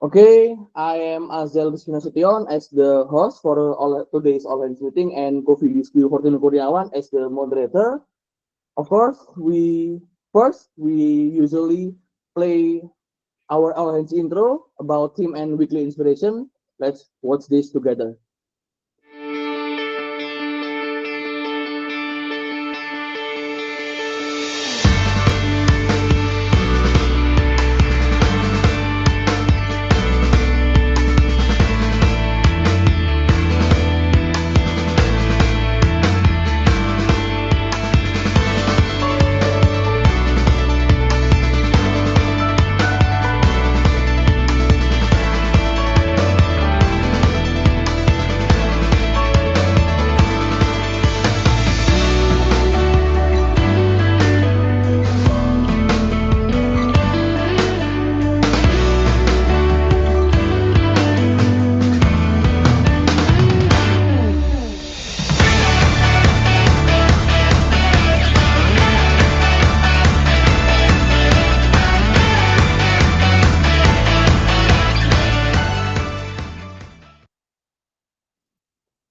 Okay, I am Azel Nasution as the host for today's online meeting and Kofi Lisku Fortune Kurniawan as the moderator. Of course, we usually play our online intro about team and weekly inspiration. Let's watch this together.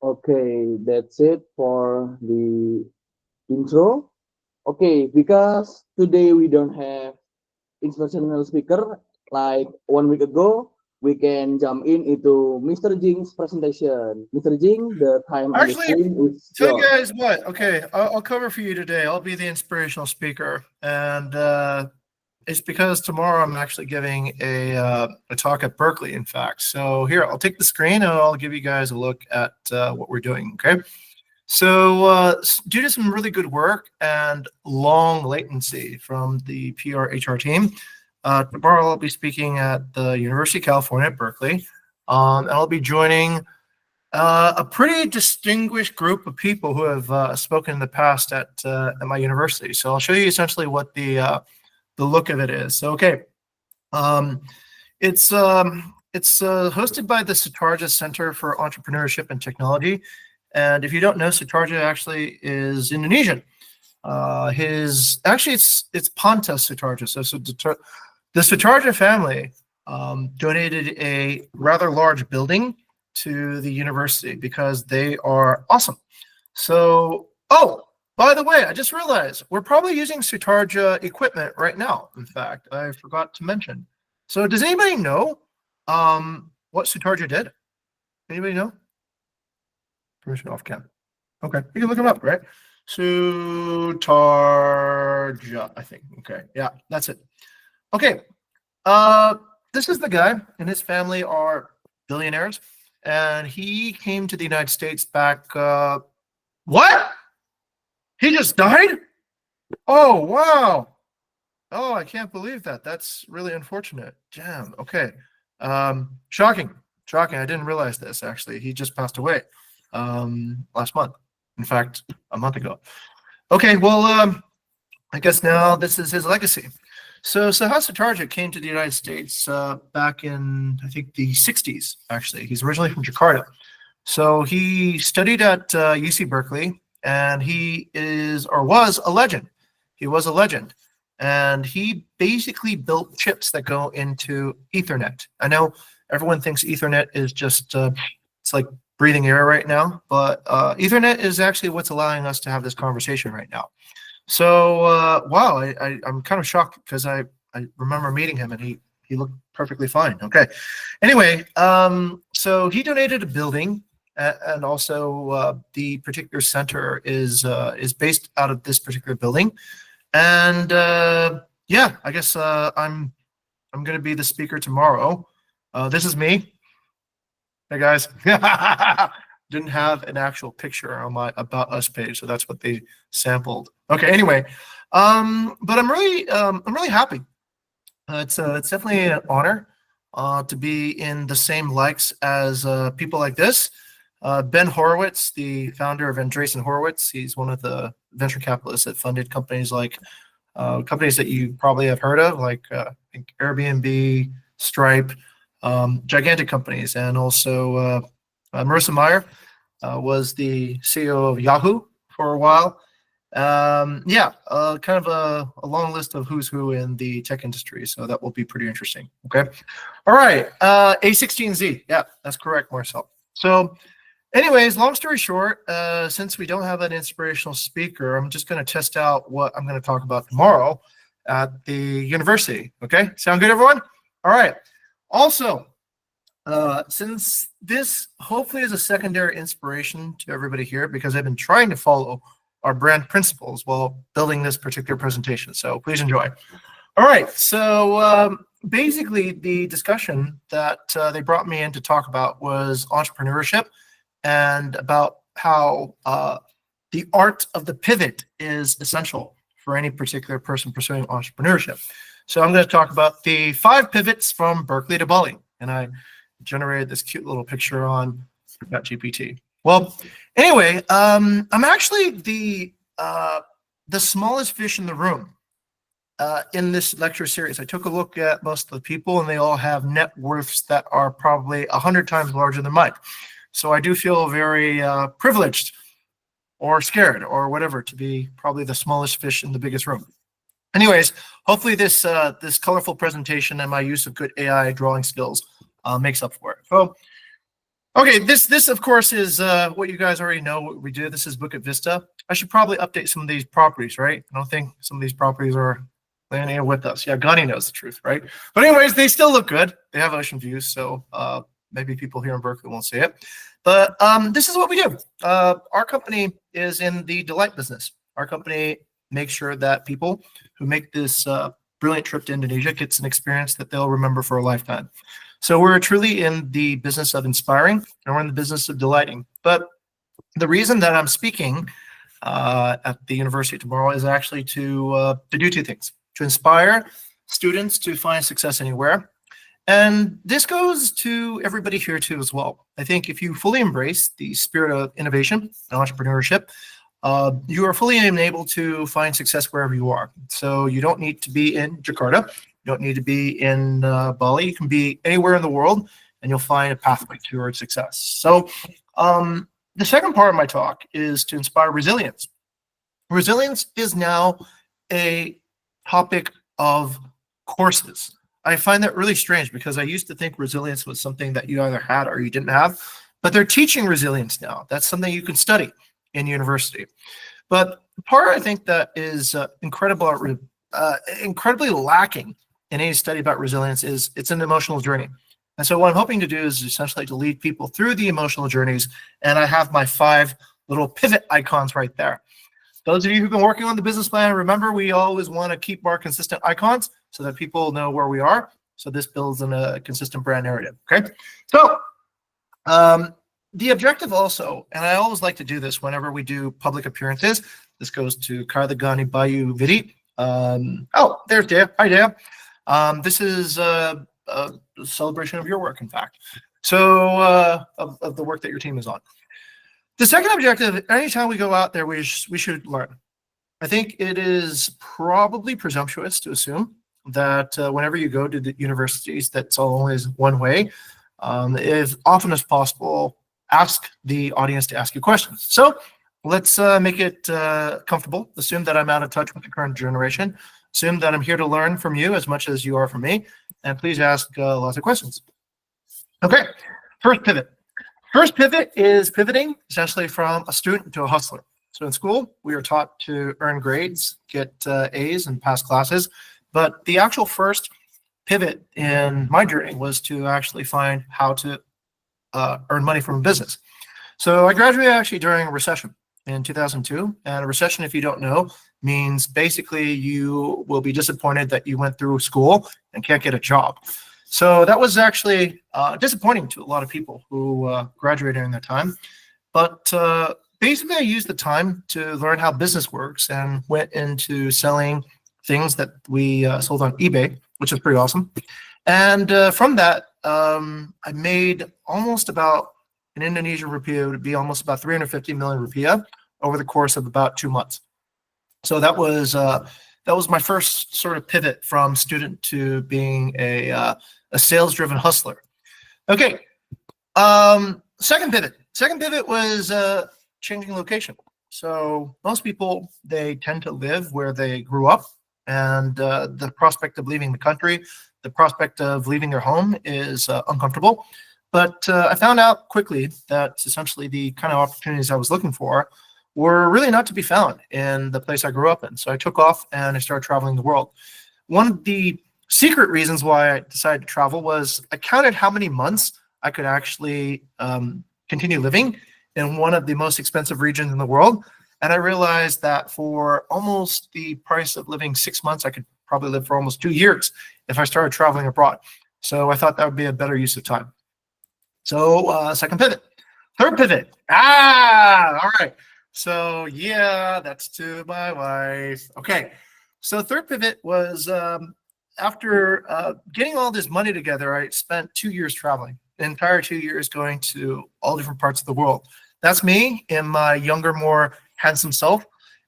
Okay, that's it for the intro. Okay, because today we don't have inspirational speaker like 1 week ago, we can jump in into Mr. Jing's presentation. Mr. Jing, the time on the Actually, screen is tell you yours. guys what. Okay, I'll cover for you today. I'll be the inspirational speaker, and it's because tomorrow I'm actually giving a talk at Berkeley. In fact, so here I'll take the screen and I'll give you guys a look at what we're doing. Okay, so due to some really good work and long latency from the PR HR team, tomorrow I'll be speaking at the University of California at Berkeley, and I'll be joining a pretty distinguished group of people who have spoken in the past at my university. So I'll show you essentially what the look of it is. So okay, um, it's hosted by the Sitarja Center for Entrepreneurship and Technology, and if you don't know, Sitarja actually is Indonesian. His actually it's Pontus Sitarja. So the Sitarja family donated a rather large building to the university because they are awesome. So, oh, by the way, I just realized we're probably using Sitarja equipment right now. In fact, I forgot to mention. So, does anybody know what Sitarja did? Anybody know? Permission off cam. Okay, you can look them up, right? Sutarja, I think. Okay, yeah, that's it. Okay, this is the guy, and his family are billionaires, and he came to the United States back. What? He just died? Oh, wow. Oh, I can't believe that. That's really unfortunate. Damn. Okay. Shocking. Shocking. I didn't realize this, actually. He just passed away last month. In fact, a month ago. Okay, well, I guess now this is his legacy. So Sahasa Tarja came to the United States back in, I think, the 60s, actually. He's originally from Jakarta. So he studied at UC Berkeley, and he is, or was, a legend. He was a legend. And he basically built chips that go into Ethernet. I know everyone thinks Ethernet is just, it's like breathing air right now, but Ethernet is actually what's allowing us to have this conversation right now. So, wow, I'm kind of shocked because I remember meeting him and he looked perfectly fine. Okay. Anyway, so he donated a building, and also the particular center is based out of this particular building. And yeah, I guess I'm going to be the speaker tomorrow. This is me. Hey guys. Didn't have an actual picture on my About Us page, so that's what they sampled. Okay, anyway, but I'm really happy. It's definitely an honor to be in the same likes as people like this. Ben Horowitz, the founder of Andreessen Horowitz, he's one of the venture capitalists that funded companies like companies that you probably have heard of, like I think Airbnb, Stripe, gigantic companies, and also Marissa Mayer was the CEO of Yahoo for a while, Yeah, kind of a long list of who's who in the tech industry. So that will be pretty interesting. Okay. All right. A16Z. Yeah, that's correct, Marcel. So anyways, long story short, since we don't have an inspirational speaker, I'm just going to test out what I'm going to talk about tomorrow at the university. Okay. Sound good, everyone? All right. Also, since this hopefully is a secondary inspiration to everybody here, because I've been trying to follow our brand principles while building this particular presentation. So please enjoy. All right. So basically, the discussion that they brought me in to talk about was entrepreneurship and about how the art of the pivot is essential for any particular person pursuing entrepreneurship. So I'm going to talk about the 5 pivots from Berkeley to Bali. And I generated this cute little picture on ChatGPT. Well, anyway, I'm actually the smallest fish in the room in this lecture series. I took a look at most of the people, and they all have net worths that are probably 100 times larger than mine. So I do feel very privileged or scared or whatever to be probably the smallest fish in the biggest room. Anyways, hopefully this this colorful presentation and my use of good AI drawing skills makes up for it. So, okay, this of course is what you guys already know what we do. This is Bukit Vista. I should probably update some of these properties, right? I don't think some of these properties are landing with us. Yeah, Gunny knows the truth, right? But anyways, they still look good. They have ocean views, so maybe people here in Berkeley won't see it. But this is what we do. Our company is in the delight business. Our company makes sure that people who make this brilliant trip to Indonesia gets an experience that they'll remember for a lifetime. So we're truly in the business of inspiring, and we're in the business of delighting. But the reason that I'm speaking at the university tomorrow is actually to do 2 things: to inspire students to find success anywhere. And this goes to everybody here too as well. I think if you fully embrace the spirit of innovation and entrepreneurship, you are fully enabled to find success wherever you are. So you don't need to be in Jakarta. You don't need to be in Bali. You can be anywhere in the world, and you'll find a pathway towards success. So the second part of my talk is to inspire resilience. Resilience is now a topic of courses. I find that really strange because I used to think resilience was something that you either had or you didn't have, but they're teaching resilience now. That's something you can study in university. But the part I think that is incredibly lacking in any study about resilience is it's an emotional journey. And so what I'm hoping to do is essentially to lead people through the emotional journeys. And I have my 5 little pivot icons right there. Those of you who've been working on the business plan, remember we always want to keep our consistent icons so that people know where we are. So this builds in a consistent brand narrative. Okay. So the objective also, and I always like to do this whenever we do public appearances. This goes to Karthagani Bayu Vidi. Oh, there's Dea. Hi, Dea. This is a celebration of your work, in fact. So of the work that your team is on. The second objective, anytime we go out there, we should learn. I think it is probably presumptuous to assume that whenever you go to the universities, that's always one way. As often as possible, ask the audience to ask you questions. So let's make it comfortable. Assume that I'm out of touch with the current generation. Assume that I'm here to learn from you as much as you are from me. And please ask lots of questions. Okay, first pivot. First pivot is pivoting essentially from a student to a hustler. So in school, we are taught to earn grades, get A's and pass classes. But the actual first pivot in my journey was to actually find how to earn money from a business. So I graduated actually during a recession in 2002. And a recession, if you don't know, means basically you will be disappointed that you went through school and can't get a job. So that was actually disappointing to a lot of people who graduated during that time. But basically, I used the time to learn how business works and went into selling things that we sold on eBay, which was pretty awesome. And from that, I made almost about, in Indonesian rupiah, it would be almost about 350 million rupiah over the course of about 2 months. So that was my first sort of pivot from student to being a sales-driven hustler. Okay, second pivot. Second pivot was changing location. So most people, they tend to live where they grew up, and the prospect of leaving the country, the prospect of leaving their home is uncomfortable. But I found out quickly that essentially the kind of opportunities I was looking for were really not to be found in the place I grew up in. So I took off and I started traveling the world. One of the secret reasons why I decided to travel was I counted how many months I could actually continue living in one of the most expensive regions in the world. And I realized that for almost the price of living 6 months, I could probably live for almost 2 years if I started traveling abroad. So I thought that would be a better use of time. So second pivot. Third pivot. All right. So yeah, that's to my wife. Okay. So third pivot was after getting all this money together, I spent 2 years traveling, the entire 2 years going to all different parts of the world. That's me in my younger, more handsome self.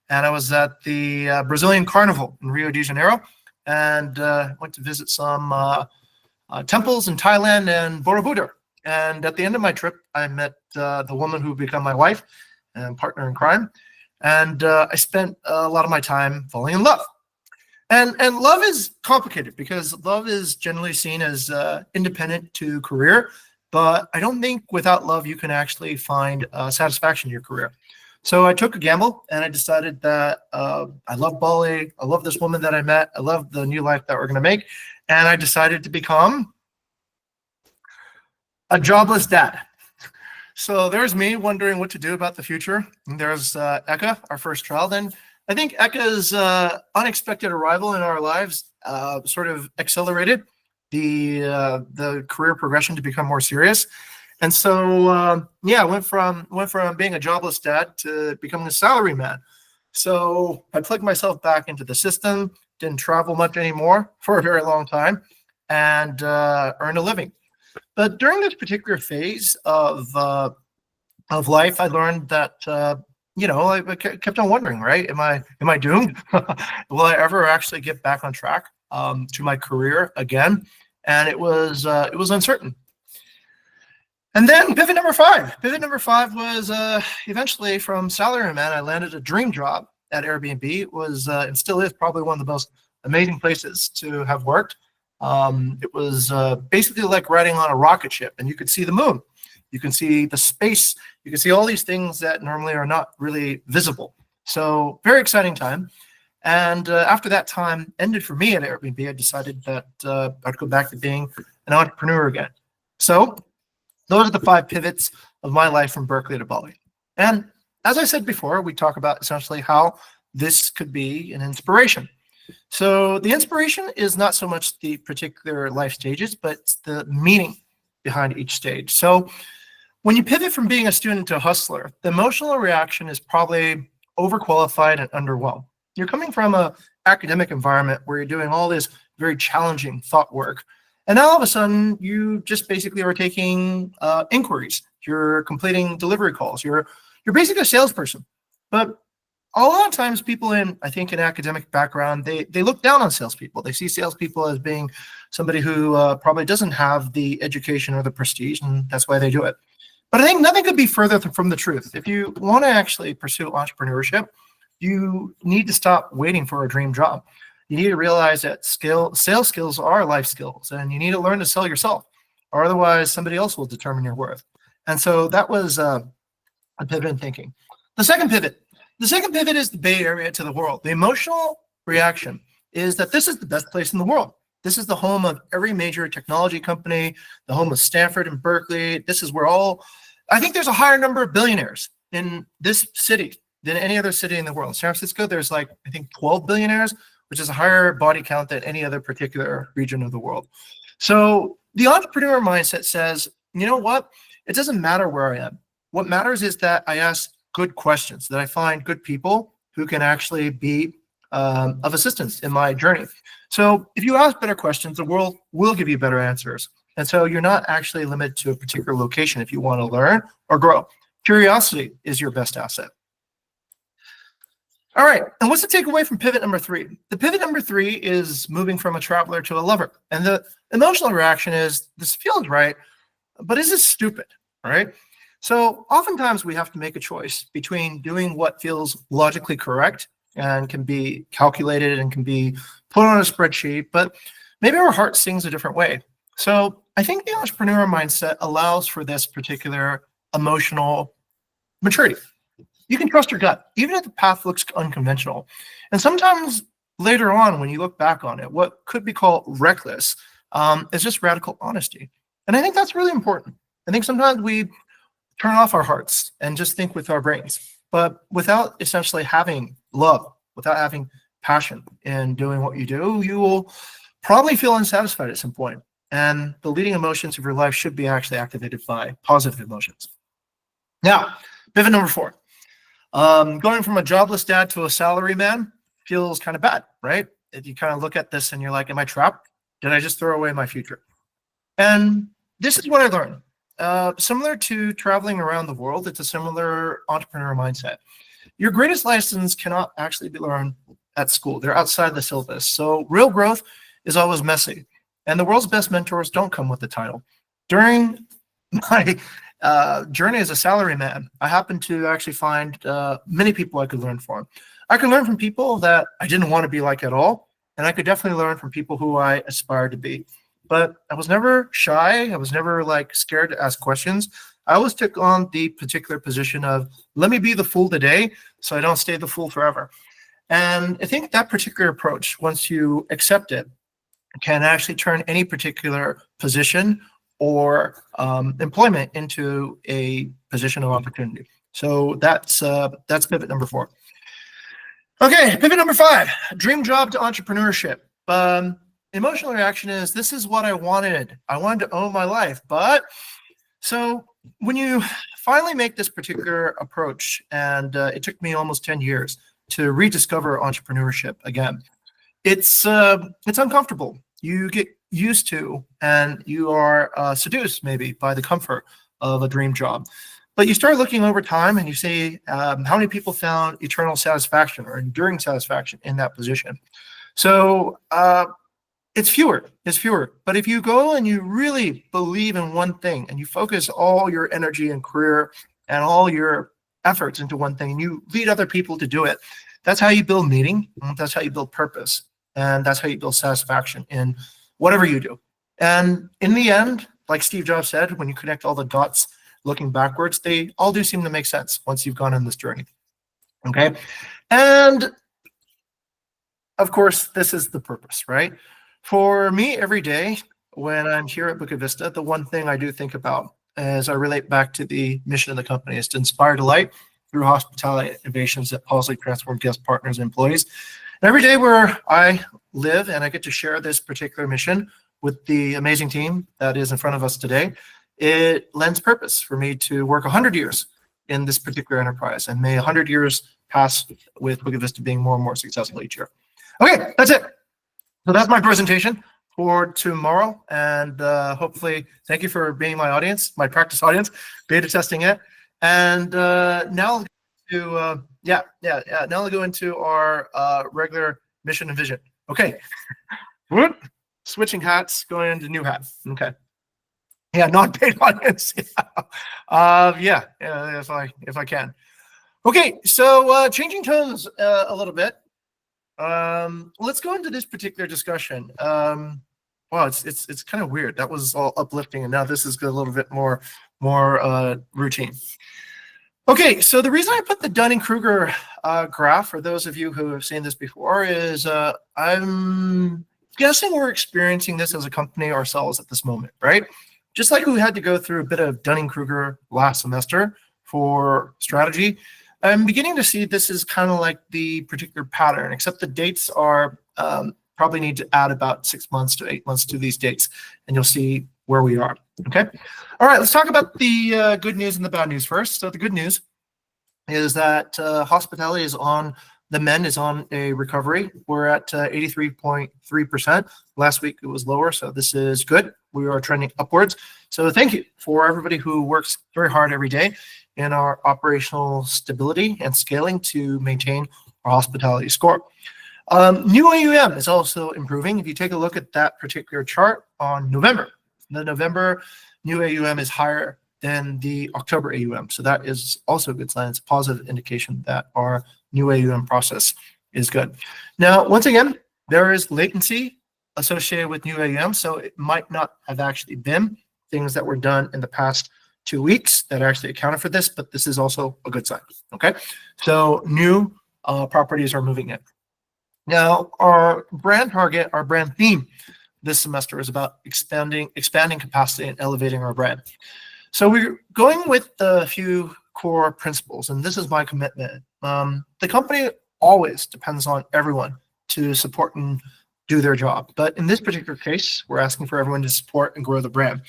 And I was at the Brazilian Carnival in Rio de Janeiro, and went to visit some temples in Thailand and Borobudur. And at the end of my trip, I met the woman who would become my wife and partner in crime. And I spent a lot of my time falling in love. And love is complicated because love is generally seen as independent to career. But I don't think without love, you can actually find satisfaction in your career. So I took a gamble and I decided that I love Bali. I love this woman that I met. I love the new life that we're going to make. And I decided to become a jobless dad. So there's me wondering what to do about the future. And there's Eka, our first child. And I think Eka's unexpected arrival in our lives sort of accelerated the career progression to become more serious. And so, yeah, I went from being a jobless dad to becoming a salary man. So I plugged myself back into the system, didn't travel much anymore for a very long time, and earned a living. But during this particular phase of life, I learned that I kept on wondering, right? Am I doomed? Will I ever actually get back on track to my career again? And it was uncertain. And then pivot number five. Pivot number five was eventually from salaryman, I landed a dream job at Airbnb. It was and still is probably one of the most amazing places to have worked. It was basically like riding on a rocket ship, and you could see the moon, you can see the space, you can see all these things that normally are not really visible. So very exciting time. And after that time ended for me at Airbnb, I decided that I'd go back to being an entrepreneur again. So those are the 5 pivots of my life from Berkeley to Bali. And as I said before, we talk about essentially how this could be an inspiration. So the inspiration is not so much the particular life stages, but it's the meaning behind each stage. So when you pivot from being a student to a hustler, the emotional reaction is probably overqualified and underwhelmed. You're coming from an academic environment where you're doing all this very challenging thought work. And now all of a sudden, you just basically are taking inquiries. You're completing delivery calls. You're basically a salesperson. But a lot of times people in, I think, an academic background, they look down on salespeople. They see salespeople as being somebody who probably doesn't have the education or the prestige, and that's why they do it. But I think nothing could be further from the truth. If you want to actually pursue entrepreneurship, you need to stop waiting for a dream job. You need to realize that sales skills are life skills, and you need to learn to sell yourself, or otherwise somebody else will determine your worth. And so that was a pivot in thinking. The second pivot is the Bay Area to the world. The emotional reaction is that this is the best place in the world. This is the home of every major technology company, the home of Stanford and Berkeley. This is where I think there's a higher number of billionaires in this city than any other city in the world. In San Francisco, there's I think 12 billionaires, which is a higher body count than any other particular region of the world. So the entrepreneur mindset says, you know what? It doesn't matter where I am. What matters is that I ask good questions, that I find good people who can actually be of assistance in my journey. So if you ask better questions, the world will give you better answers. And so you're not actually limited to a particular location if you want to learn or grow. Curiosity is your best asset. All right, and what's the takeaway from pivot number 3? The pivot number 3 is moving from a traveler to a lover. And the emotional reaction is, this feels right, but is this stupid, right? So oftentimes we have to make a choice between doing what feels logically correct and can be calculated and can be put on a spreadsheet, but maybe our heart sings a different way. So I think the entrepreneur mindset allows for this particular emotional maturity. You can trust your gut, even if the path looks unconventional. And sometimes later on, when you look back on it, what could be called reckless is just radical honesty. And I think that's really important. I think sometimes we turn off our hearts and just think with our brains, but without essentially having love, without having passion in doing what you do, you will probably feel unsatisfied at some point. And the leading emotions of your life should be actually activated by positive emotions. Now, pivot number 4. Going from a jobless dad to a salary man feels kind of bad, right? If you kind of look at this and you're like, am I trapped? Did I just throw away my future? And this is what I learned. Similar to traveling around the world, it's a similar entrepreneur mindset. Your greatest lessons cannot actually be learned at school. They're outside the syllabus. So real growth is always messy. And the world's best mentors don't come with the title. During my journey as a salary man, I happened to actually find many people I could learn from. I could learn from people that I didn't want to be like at all, and I could definitely learn from people who I aspired to be. But I was never shy. I was never like scared to ask questions. I always took on the particular position of, let me be the fool today so I don't stay the fool forever. And I think that particular approach, once you accept it, can actually turn any particular position or employment into a position of opportunity. So that's pivot number 4. Okay, pivot number 5, dream job to entrepreneurship. Emotional reaction is, this is what I wanted. I wanted to own my life. But so when you finally make this particular approach, and it took me almost 10 years to rediscover entrepreneurship again, it's uncomfortable. You get used to, and you are seduced maybe by the comfort of a dream job. But you start looking over time and you see how many people found eternal satisfaction or enduring satisfaction in that position. So it's fewer. But if you go and you really believe in one thing and you focus all your energy and career and all your efforts into one thing, and you lead other people to do it, that's how you build meaning. That's how you build purpose. And that's how you build satisfaction in whatever you do. And in the end, like Steve Jobs said, when you connect all the dots looking backwards, they all do seem to make sense once you've gone on this journey. Okay. And of course, this is the purpose, right? For me, every day when I'm here at Bukit Vista, the one thing I do think about as I relate back to the mission of the company is to inspire delight through hospitality innovations that positively transform guest partners and employees. And every day where I live and I get to share this particular mission with the amazing team that is in front of us today, it lends purpose for me to work 100 years in this particular enterprise, and may 100 years pass with Bukit Vista being more and more successful each year. Okay, that's it. So that's my presentation for tomorrow, and hopefully, thank you for being my audience, my practice audience, beta testing it. And now to now we'll go into our regular mission and vision. Okay, switching hats, going into new hat. Okay. Yeah, non-paid audience. If I can. Okay, so changing tones a little bit. Let's go into this particular discussion. Wow, it's kind of weird. That was all uplifting, and now this is a little bit more routine. Okay, so the reason I put the Dunning-Kruger graph, for those of you who have seen this before, is I'm guessing we're experiencing this as a company ourselves at this moment, right? Just like we had to go through a bit of Dunning-Kruger last semester for strategy, I'm beginning to see this is kind of like the particular pattern, except the dates are probably need to add about 6 months to 8 months to these dates, and you'll see where we are. Okay. All right. Let's talk about the good news and the bad news first. So the good news is that hospitality is on the mend, is on a recovery. We're at 83.3%. Last week it was lower, so this is good. We are trending upwards. So thank you for everybody who works very hard every day in our operational stability and scaling to maintain our hospitality score. New AUM is also improving. If you take a look at that particular chart on November, the November new AUM is higher than the October AUM. So that is also a good sign. It's a positive indication that our new AUM process is good. Now, once again, there is latency associated with new AUM. So it might not have actually been things that were done in the past 2 weeks that actually accounted for this, but this is also a good sign. Okay. So new properties are moving in. Now, our brand target, our brand theme this semester is about expanding capacity and elevating our brand. So we're going with a few core principles, and this is my commitment. The company always depends on everyone to support and do their job. But in this particular case, we're asking for everyone to support and grow the brand.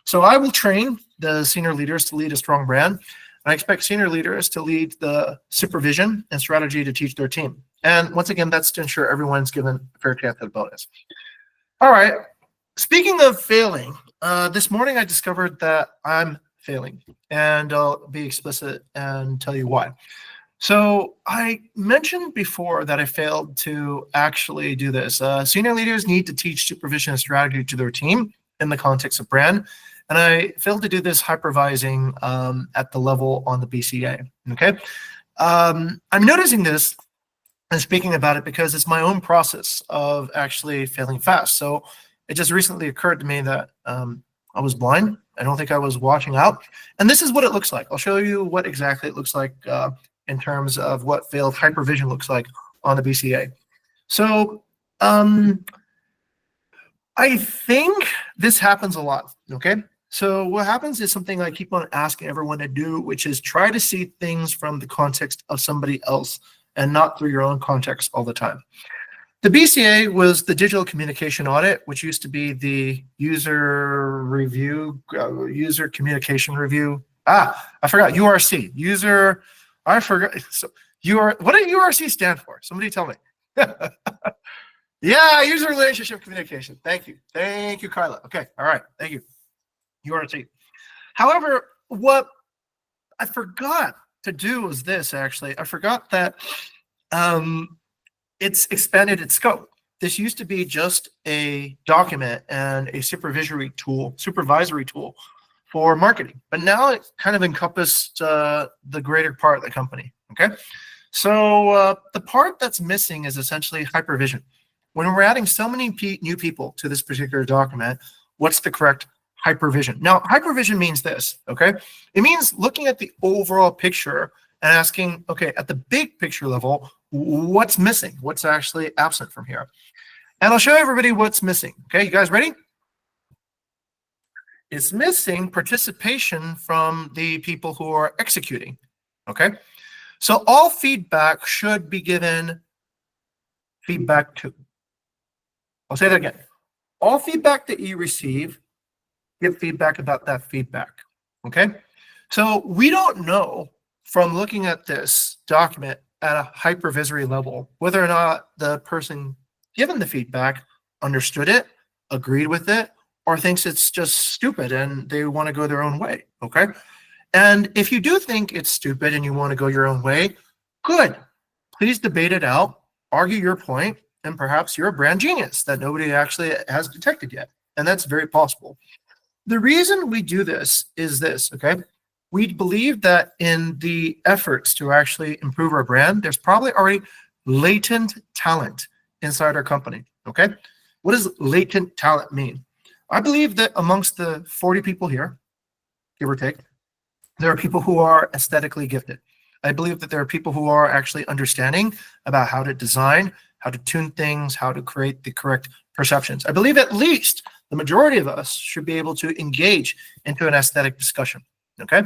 So I will train the senior leaders to lead a strong brand. And I expect senior leaders to lead the supervision and strategy to teach their team. And once again, that's to ensure everyone's given a fair chance at a bonus. All right. Speaking of failing, this morning I discovered that I'm failing, and I'll be explicit and tell you why. So I mentioned before that I failed to actually do this. Senior leaders need to teach supervision and strategy to their team in the context of brand. And I failed to do this hypervising at the level on the BCA. Okay. I'm noticing this and speaking about it because it's my own process of actually failing fast. So it just recently occurred to me that I was blind. I don't think I was watching out. And this is what it looks like. I'll show you what exactly it looks like in terms of what failed hypervision looks like on the BCA. So I think this happens a lot. Okay. So what happens is something I keep on asking everyone to do, which is try to see things from the context of somebody else and not through your own context all the time. The BCA was the digital communication audit, which used to be the user review, user communication review. I forgot URC. I forgot. So what did URC stand for? Somebody tell me. Yeah, user relationship communication. Thank you, Carla. Okay, all right, thank you. URC. However, what I forgot to do was this, actually. I forgot that it's expanded its scope. This used to be just a document and a supervisory tool for marketing, but now it kind of encompassed the greater part of the company, okay? So the part that's missing is essentially hypervision. When we're adding so many new people to this particular document, what's the correct hypervision? Now, hypervision means this, okay? It means looking at the overall picture and asking, okay, at the big picture level, what's missing? What's actually absent from here? And I'll show everybody what's missing. Okay, you guys ready? It's missing participation from the people who are executing, okay? So all feedback should be given feedback to. I'll say that again. All feedback that you receive, give feedback about that feedback, okay? So we don't know from looking at this document at a hypervisory level whether or not the person given the feedback understood it, agreed with it, or thinks it's just stupid and they want to go their own way, okay? And if you do think it's stupid and you want to go your own way, good. Please debate it out, argue your point, and perhaps you're a brand genius that nobody actually has detected yet. And that's very possible. The reason we do this is this, okay? We believe that in the efforts to actually improve our brand, there's probably already latent talent inside our company, okay? What does latent talent mean? I believe that amongst the 40 people here, give or take, there are people who are aesthetically gifted. I believe that there are people who are actually understanding about how to design, how to tune things, how to create the correct perceptions. I believe at least the majority of us should be able to engage into an aesthetic discussion, okay?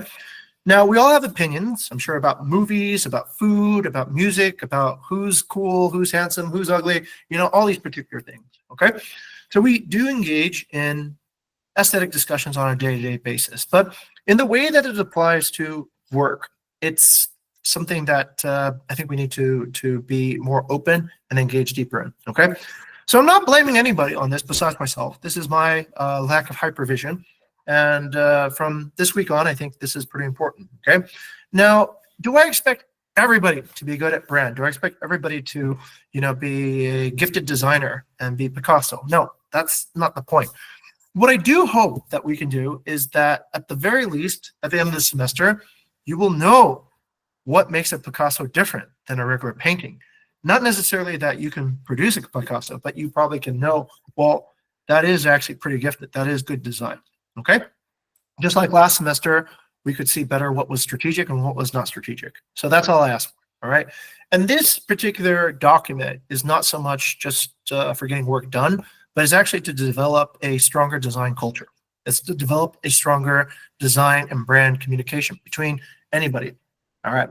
Now, we all have opinions, I'm sure, about movies, about food, about music, about who's cool, who's handsome, who's ugly, you know, all these particular things, okay? So we do engage in aesthetic discussions on a day-to-day basis, but in the way that it applies to work, it's something that I think we need to be more open and engage deeper in, okay? So I'm not blaming anybody on this besides myself. This is my lack of hypervision. And from this week on, I think this is pretty important, okay? Now, do I expect everybody to be good at brand? Do I expect everybody to, you know, be a gifted designer and be Picasso? No, that's not the point. What I do hope that we can do is that at the very least, at the end of the semester, you will know what makes a Picasso different than a regular painting. Not necessarily that you can produce a Picasso, but you probably can know, well, that is actually pretty gifted. That is good design. Okay. Just like last semester, we could see better what was strategic and what was not strategic. So that's all I asked for. All right. And this particular document is not so much just for getting work done, but it's actually to develop a stronger design culture. It's to develop a stronger design and brand communication between anybody. All right.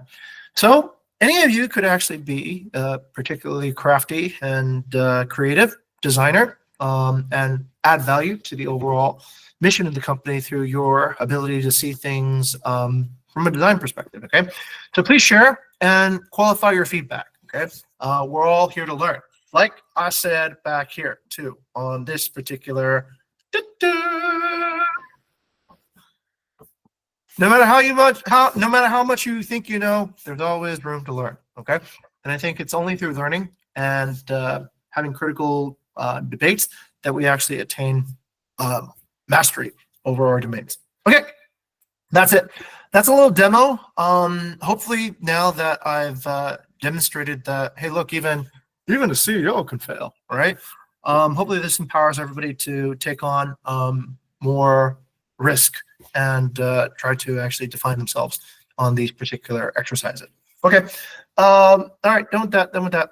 So any of you could actually be a particularly crafty and creative designer and add value to the overall mission of the company through your ability to see things from a design perspective. Okay. So please share and qualify your feedback. Okay. We're all here to learn. Like I said back here too on this particular. No matter how much you think you know, there's always room to learn. Okay, and I think it's only through learning and having critical debates that we actually attain mastery over our domains. Okay, that's it. That's a little demo. Hopefully, now that I've demonstrated that, hey, look, even a CEO can fail. All right. Hopefully, this empowers everybody to take on more risk and try to actually define themselves on these particular exercises. Okay. All right. Done with that.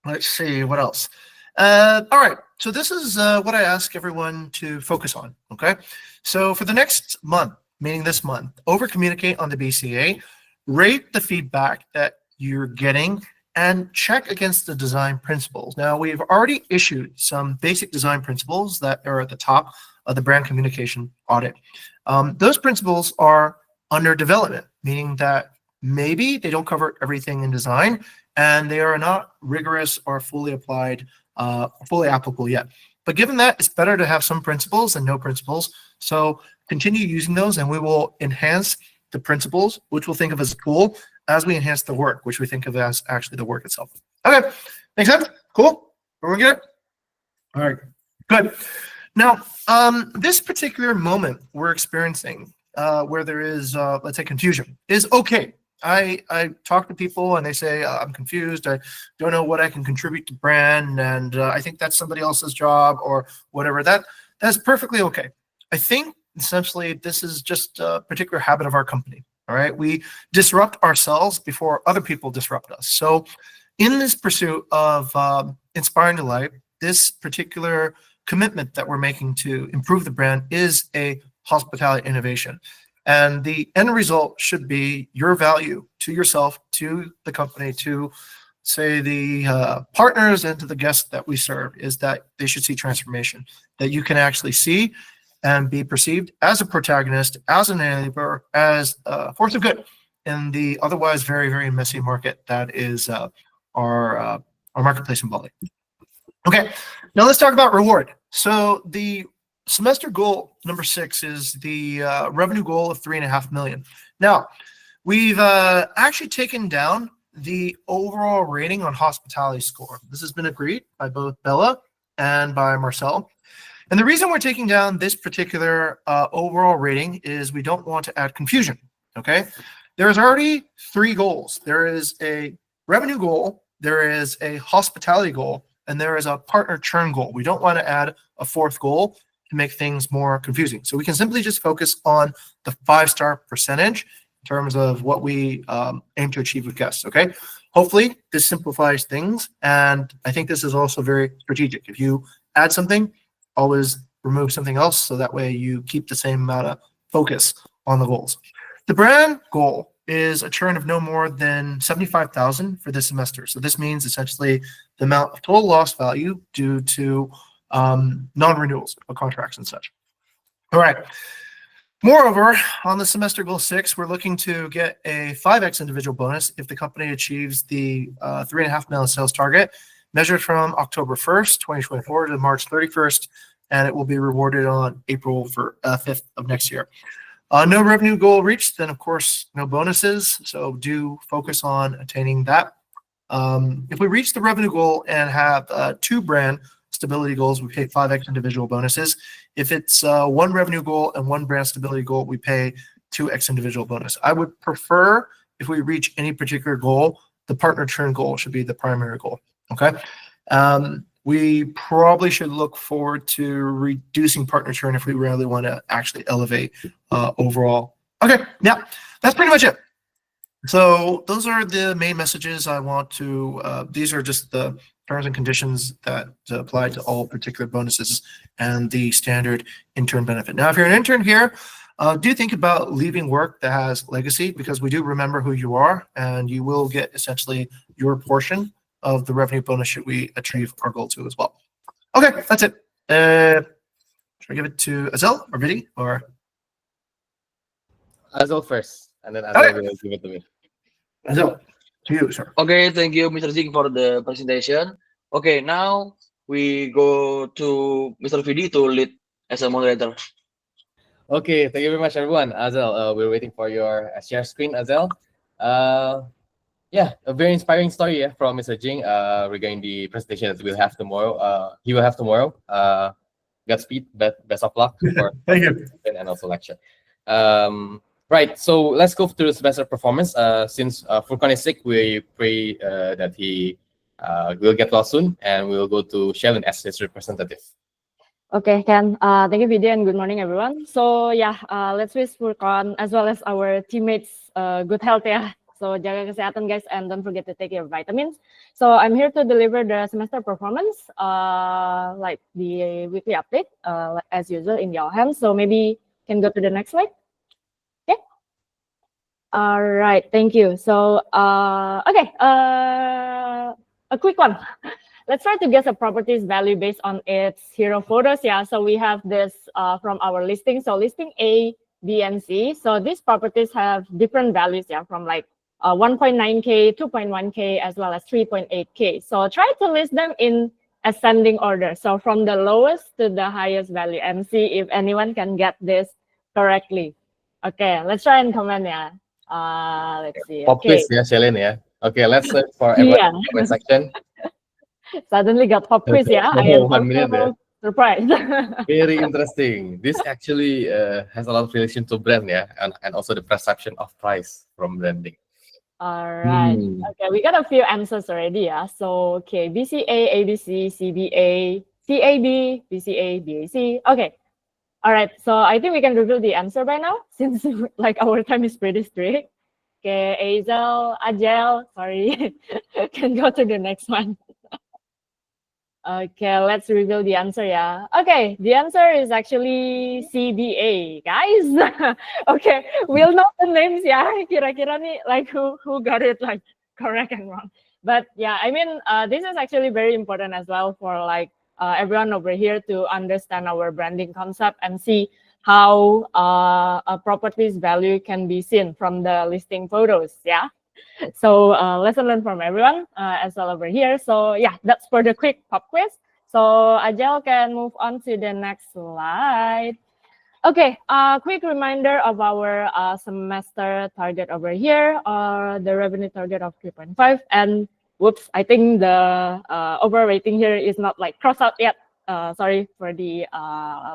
Let's see what else. All right. So this is what I ask everyone to focus on. Okay. So for the next month, meaning this month, over communicate on the BCA, rate the feedback that you're getting and check against the design principles. Now, we've already issued some basic design principles that are at the top of the brand communication audit. Those principles are under development, meaning that maybe they don't cover everything in design and they are not rigorous or fully applied, fully applicable yet. But given that, it's better to have some principles than no principles. So continue using those and we will enhance the principles, which we'll think of as a tool, as we enhance the work, which we think of as actually the work itself. Okay, makes sense? Cool? Are we good? All right, good. Now, this particular moment we're experiencing where there is, let's say, confusion is okay. I talk to people and they say, I'm confused. I don't know what I can contribute to brand. And I think that's somebody else's job or whatever. That's perfectly okay. I think essentially this is just a particular habit of our company. All right. We disrupt ourselves before other people disrupt us. So in this pursuit of inspiring delight, this particular commitment that we're making to improve the brand is a hospitality innovation. And the end result should be your value to yourself, to the company, to say the partners and to the guests that we serve is that they should see transformation, that you can actually see and be perceived as a protagonist, as an enabler, as a force of good in the otherwise very, very messy market that is our marketplace in Bali. Okay, now let's talk about reward. So the semester goal number 6 is the revenue goal of 3.5 million. Now, we've actually taken down the overall rating on hospitality score. This has been agreed by both Bella and by Marcel. And the reason we're taking down this particular overall rating is we don't want to add confusion, okay? There's already 3 goals. There is a revenue goal, there is a hospitality goal, and there is a partner churn goal. We don't want to add a 4th goal to make things more confusing. So we can simply just focus on the 5-star percentage in terms of what we aim to achieve with guests, okay? Hopefully, this simplifies things, and I think this is also very strategic. If you add something, always remove something else, so that way you keep the same amount of focus on the goals. The brand goal is a churn of no more than 75,000 for this semester. So this means essentially the amount of total loss value due to non-renewals of contracts and such. All right. Moreover, on the semester goal 6, we're looking to get a 5x individual bonus if the company achieves the 3.5 million sales target, measured from October 1st, 2024 to March 31st, and it will be rewarded on April 5th of next year. No revenue goal reached, then of course, no bonuses. So do focus on attaining that. If we reach the revenue goal and have 2 brand stability goals, we pay 5x individual bonuses. If it's one revenue goal and one brand stability goal, we pay 2x individual bonus. I would prefer, if we reach any particular goal, the partner churn goal should be the primary goal. Okay. We probably should look forward to reducing partner churn if we really want to actually elevate overall. Okay. Yeah, that's pretty much it. So those are the main messages I want to, these are just the terms and conditions that apply to all particular bonuses and the standard intern benefit. Now, if you're an intern here, do think about leaving work that has legacy, because we do remember who you are, and you will get essentially your portion of the revenue bonus should we achieve our goal too as well. Okay, that's it. Should I give it to Azel or Vidi or? Azul first, and then Azul will give it to me. Azel, to you, sir. Okay, thank you, Mr. Zing, for the presentation. Okay, now we go to Mr. Vidi to lead as a moderator. Okay, thank you very much, everyone. Azul, we're waiting for your share screen, Azul. Yeah, a very inspiring story from Mr. Jing regarding the presentation that we'll have tomorrow. He will have tomorrow. Godspeed, best of luck for Thank you. and also lecture. Right, so let's go through the semester performance. Since Furkan is sick, we pray that he will get well soon, and we'll go to Shelin as his representative. Okay, Ken. Thank you, Vidya, and good morning, everyone. So yeah, let's wish Furkan as well as our teammates good health, yeah. So jaga kesehatan, guys, and don't forget to take your vitamins. So I'm here to deliver the semester performance, like the weekly update, as usual in your hands. So maybe can go to the next slide. Okay. All right. Thank you. So okay, a quick one. Let's try to guess a property's value based on its hero photos. Yeah. So we have this from our listing. So listing A, B, and C. So these properties have different values. Yeah, from like 1.9K, 2.1K, as well as 3.8K. So try to list them in ascending order. So from the lowest to the highest value, and see if anyone can get this correctly. Okay, let's try and comment. Yeah. Let's see. Pop Okay. quiz, yeah, Shelin, yeah. Okay, let's search for everyone in the comment section. Suddenly got pop quiz. Yeah, I am 1 minute, also surprised. Very interesting. This actually has a lot of relation to brand, yeah, and also the perception of price from branding. All right. Okay, we got a few answers already. Yeah. So okay, BCA, ABC, CBA, CAB, BCA, BAC. Okay. All right. So I think we can reveal the answer by now, since like our time is pretty strict. Okay, Azel, Ajel, sorry, can go to the next one. Okay, let's reveal the answer. Yeah. Okay, the answer is actually CBA, guys. Okay, we'll know the names. Yeah, kira-kira nih, like who got it like correct and wrong. But yeah, I mean, this is actually very important as well for like everyone over here to understand our branding concept and see how a property's value can be seen from the listing photos. Yeah. So lesson learned from everyone as well over here. So yeah, that's for the quick pop quiz. So Ajel can move on to the next slide. Okay, quick reminder of our semester target over here, the revenue target of 3.5. And whoops, I think the overall rating here is not like crossed out yet. Sorry for the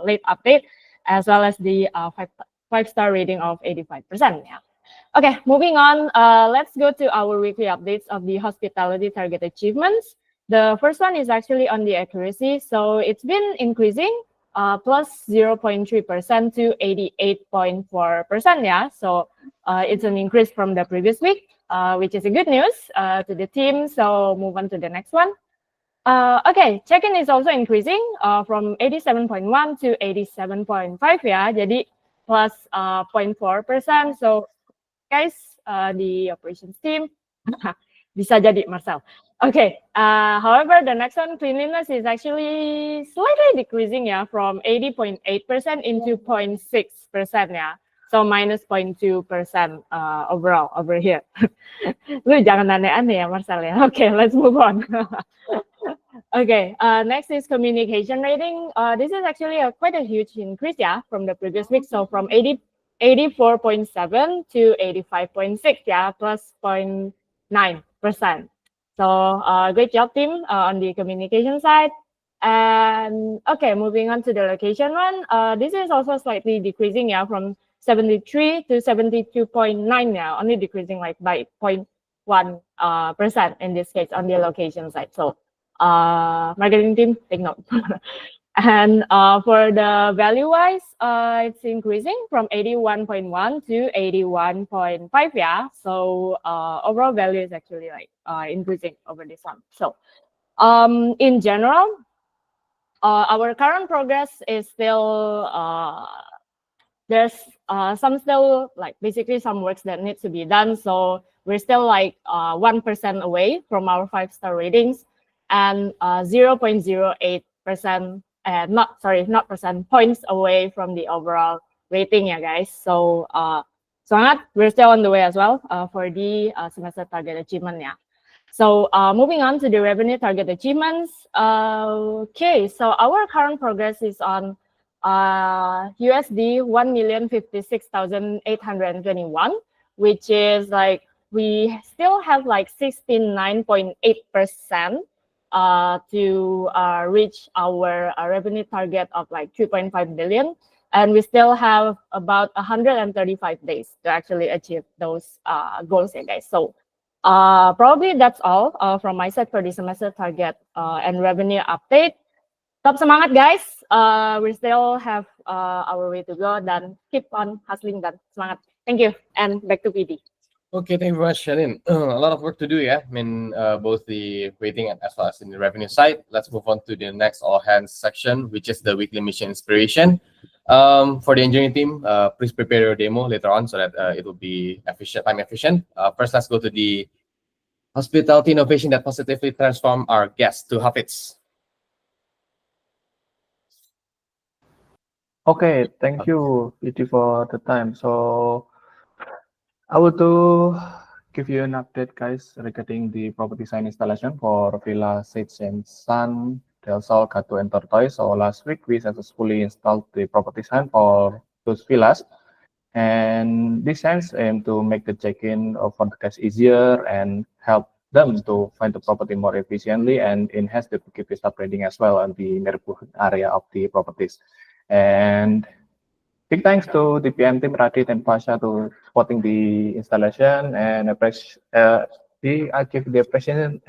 late update, as well as the five-star rating of 85%. Yeah. Okay, moving on, let's go to our weekly updates of the hospitality target achievements. The first one is actually on the accuracy. So it's been increasing plus 0.3% to 88.4%. Yeah, so it's an increase from the previous week, which is a good news to the team. So move on to the next one. Okay, check-in is also increasing from 87.1 to 87.5. Yeah, jadi plus 0.4%. So guys, the operations team bisa jadi Marcel. Okay, however, the next one, cleanliness, is actually slightly decreasing, yeah, from 80.8% into 0.6%, yeah. So minus 0.2% overall over here. Lu jangan aneh-aneh ya, Marcel ya. Okay, let's move on. Okay, next is communication rating. This is actually quite a huge increase, yeah, from the previous week. So from 84.7 to 85.6, yeah, plus 0.9%. So great job, team, on the communication side. And okay, moving on to the location one. This is also slightly decreasing, yeah, from 73 to 72.9 now, only decreasing like by 0.1% in this case on the location side. So marketing team, take note. And for the value wise, it's increasing from 81.1 to 81.5, yeah. So overall value is actually like increasing over this one. So in general, our current progress is still there's some still like basically some works that needs to be done. So we're still like 1% away from our 5-star ratings, and 0.08%, not percent points away from the overall rating, yeah, guys. So semangat, we're still on the way as well for the semester target achievement, yeah. So moving on to the revenue target achievements. Okay, so our current progress is on USD 1,056,821, which is like we still have like 69.8% to reach our revenue target of like 2.5 billion. And we still have about 135 days to actually achieve those goals, yeah, guys. So probably that's all from my side for the semester target and revenue update. Tetap semangat, guys. We still have our way to go, dan keep on hustling dan semangat. Thank you, and back to PD. Okay, thank you very much, Shalin. A lot of work to do, yeah. I mean, both the rating and as well as in the revenue side. Let's move on to the next all hands section, which is the weekly mission inspiration. For the engineering team, please prepare your demo later on so that it will be time efficient. First, let's go to the hospitality innovation that positively transform our guests to Hafiz. Okay, thank you, Vidi, for the time. So I want to give you an update, guys, regarding the property sign installation for Villa Sage and Sun, Del Sol, Gato, and Tortoise. So last week, we successfully installed the property sign for those villas. And this signs aim to make the check-in for the guests easier and help them to find the property more efficiently and enhance the Bukit Vista branding as well in the neighborhood area of the properties. And big thanks to the PM team Radit and Pasha to supporting the installation, and I give the appreciation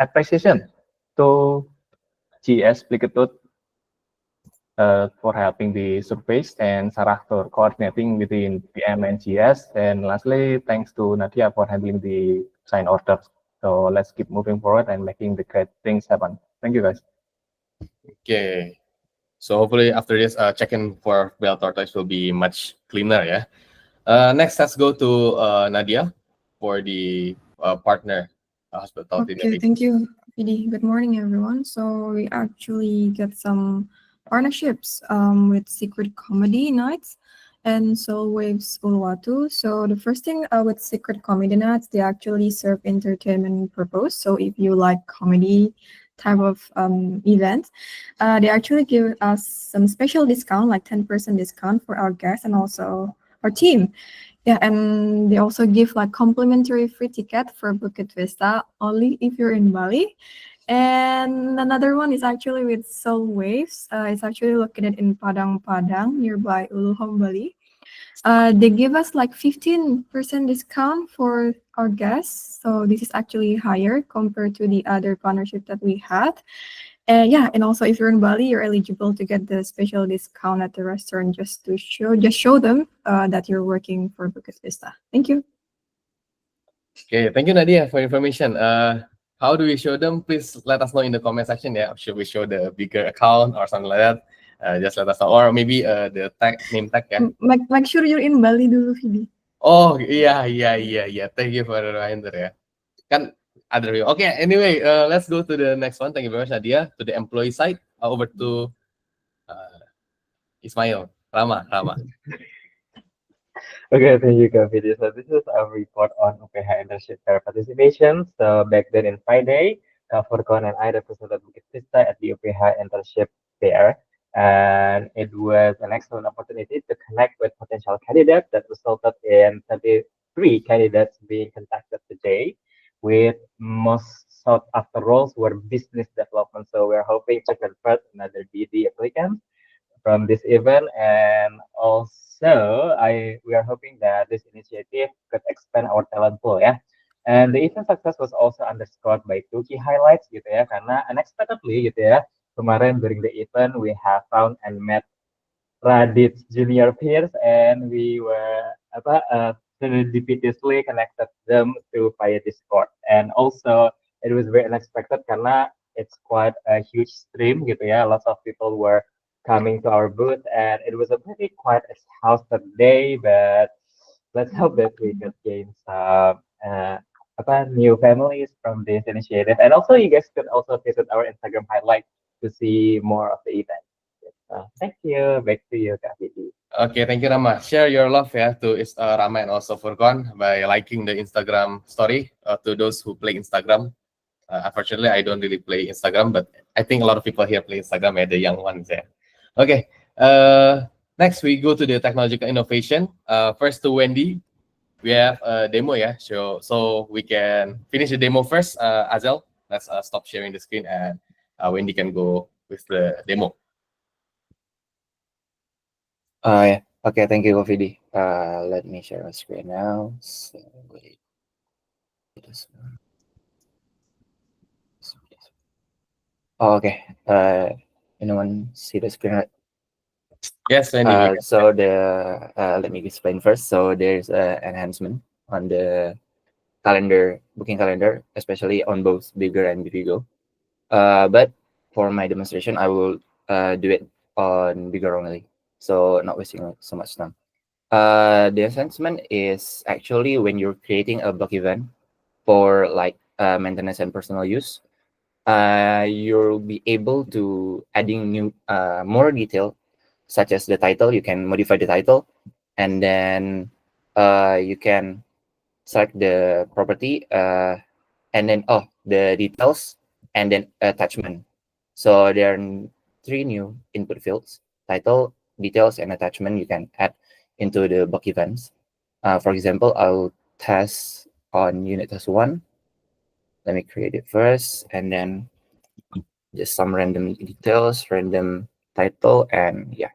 to GS Pliketut for helping the surveys, and Sarah for coordinating between PM and GS. And lastly, thanks to Nadia for handling the sign orders. So let's keep moving forward and making the great things happen. Thank you, guys. Okay. So hopefully after this, check-in for Bell Tortoise will be much cleaner, yeah. Next, let's go to Nadia for the partner hospitality. Okay, thank you, PD. Good morning, everyone. So we actually get some partnerships with Secret Comedy Nights and Soul Waves Uluwatu. So the first thing with Secret Comedy Nights, they actually serve entertainment purpose. So if you like comedy type of event, they actually give us some special discount, like 10% discount for our guests and also our team. Yeah, and they also give like complimentary free ticket for Bukit Vista only if you're in Bali. And another one is actually with Soul Waves. It's actually located in Padang, nearby Uluhom, Bali. They give us like 15% discount for our guests. So this is actually higher compared to the other partnership that we had. Yeah, and also if you're in Bali, you're eligible to get the special discount at the restaurant just to show them that you're working for Bukit Vista. Thank you. Okay, thank you, Nadia, for information. How do we show them? Please let us know in the comment section. Yeah, should we show the bigger account or something like that? Just let us know, or maybe the name tag. Yeah. Make sure you're in Bali dulu, Vidi. Oh yeah. Thank you for the reminder. Ya. Kan ada review. Okay. Anyway, let's go to the next one. Thank you very much, Nadia. To the employee side, over to Ismail. Rama. Okay, thank you, Kak Vidi. So this is a report on UPH internship fair participation. So back then in Friday, Kak Furkon and I represented Bukit Vista at the UPH internship fair. And it was an excellent opportunity to connect with potential candidates that resulted in 33 candidates being contacted today, with most sought after roles were business development. So we're hoping to convert another BD applicant from this event, and also we are hoping that this initiative could expand our talent pool ya. And the event success was also underscored by two key highlights gitu ya, karena unexpectedly gitu ya, kemarin during the event we have found and met Radit's junior peers, and we were serendipitously connected them to via Discord. And also it was very unexpected karena it's quite a huge stream gitu ya. Lots of people were coming to our booth, and it was a pretty quite exhausted day. But let's hope that we could gain some new families from this initiative. And also you guys could also visit our Instagram highlight to see more of the event. Thank you. Back to you, Kak Vicky. Okay, thank you, Rama. Share your love ya to Rama and also Furqan by liking the Instagram story. To those who play Instagram, unfortunately, I don't really play Instagram, but I think a lot of people here play Instagram, the young ones. Yeah. Okay. Next, we go to the technological innovation. First to Wendy, we have a demo. Yeah, so we can finish the demo first. Azel, let's stop sharing the screen, and Wendy can go with the demo. Yeah. Okay, thank you, Kofidi. Let me share my screen now. So, wait. Oh, okay. Anyone see the screen right? Yes, Wendy. So let me explain first. So there's enhancement on the booking calendar, especially on both Bigger and Bivigo. But for my demonstration, I will do it on Bigger only, so not wasting so much time. The enhancement is actually when you're creating a block event for like maintenance and personal use, you'll be able to adding new more detail, such as the title. You can modify the title, and then you can select the property, and then the details, and then attachment. So there are three new input fields: title, details, and attachment. You can add into the block events. For example, I'll test on unit test 1. Let me create it first, and then just some random details, random title, and yeah,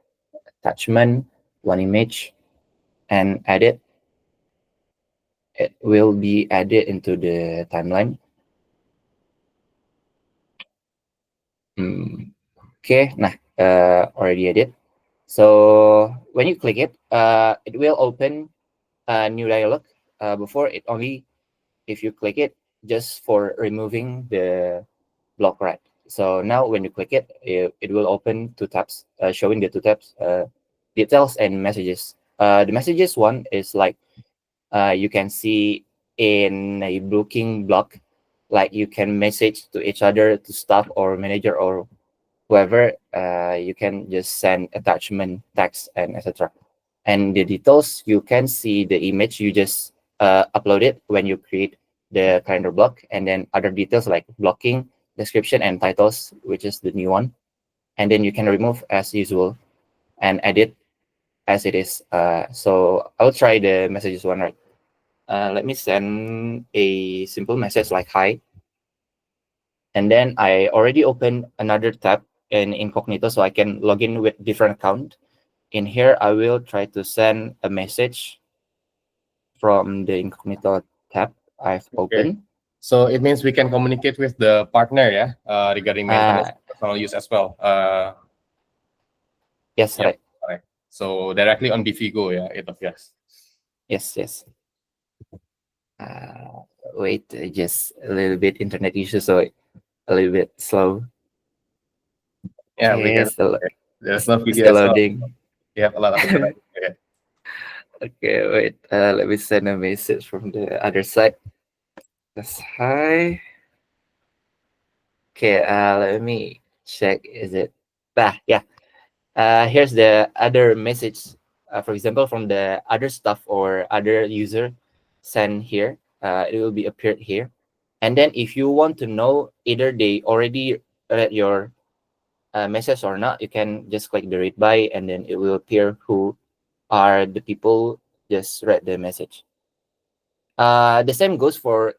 attachment, one image, and add it. It will be added into the timeline. Okay, nah, already added. So when you click it, it will open a new dialog. Before it only, if you click it, just for removing the block, right? So now when you click it, it will open two tabs, showing the two tabs, details and messages. The messages one is like, you can see in a booking block, like you can message to each other, to staff or manager or whoever. You can just send attachment, text, and etc. And the details, you can see the image you just upload it when you create the calendar block, and then other details like blocking, description, and titles, which is the new one. And then you can remove as usual and edit as it is. So I'll try the messages one, right? Let me send a simple message like hi. And then I already opened another tab in incognito, so I can log in with different account. In here, I will try to send a message from the incognito tab I've opened. So it means we can communicate with the partner, yeah, regarding maintenance and personal use as well. Yes, right. So directly on Bivigo, yeah, it appears. Yes. Wait, just a little bit internet issue, so a little bit slow. Yeah, okay, we can. There's no video still loading. Well. You have a lot of internet. Okay. Okay, wait. Let me send a message from the other side. That's hi. Okay, let me check. Is it? Yeah. Here's the other message. For example, from the other staff or other user send here. It will be appeared here. And then if you want to know either they already read your message or not, you can just click the read by, and then it will appear who are the people just read the message. The same goes for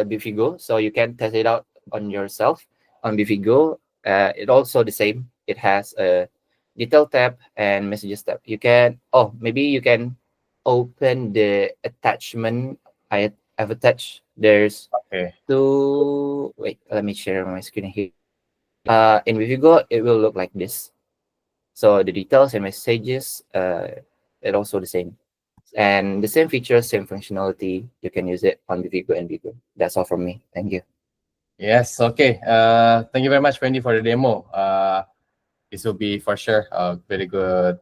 Bifigo, so you can test it out on yourself on Bifigo. It also the same. It has a detail tab and messages tab. You can maybe you can open the attachment I've attached. There's Okay. two. Wait, let me share my screen here. In Vivigo, it will look like this. So the details and messages, it also the same, and the same features, same functionality. You can use it on Vivigo and Vigo. That's all from me. Thank you. Yes. Okay. Thank you very much, Wendy, for the demo. This will be for sure a very good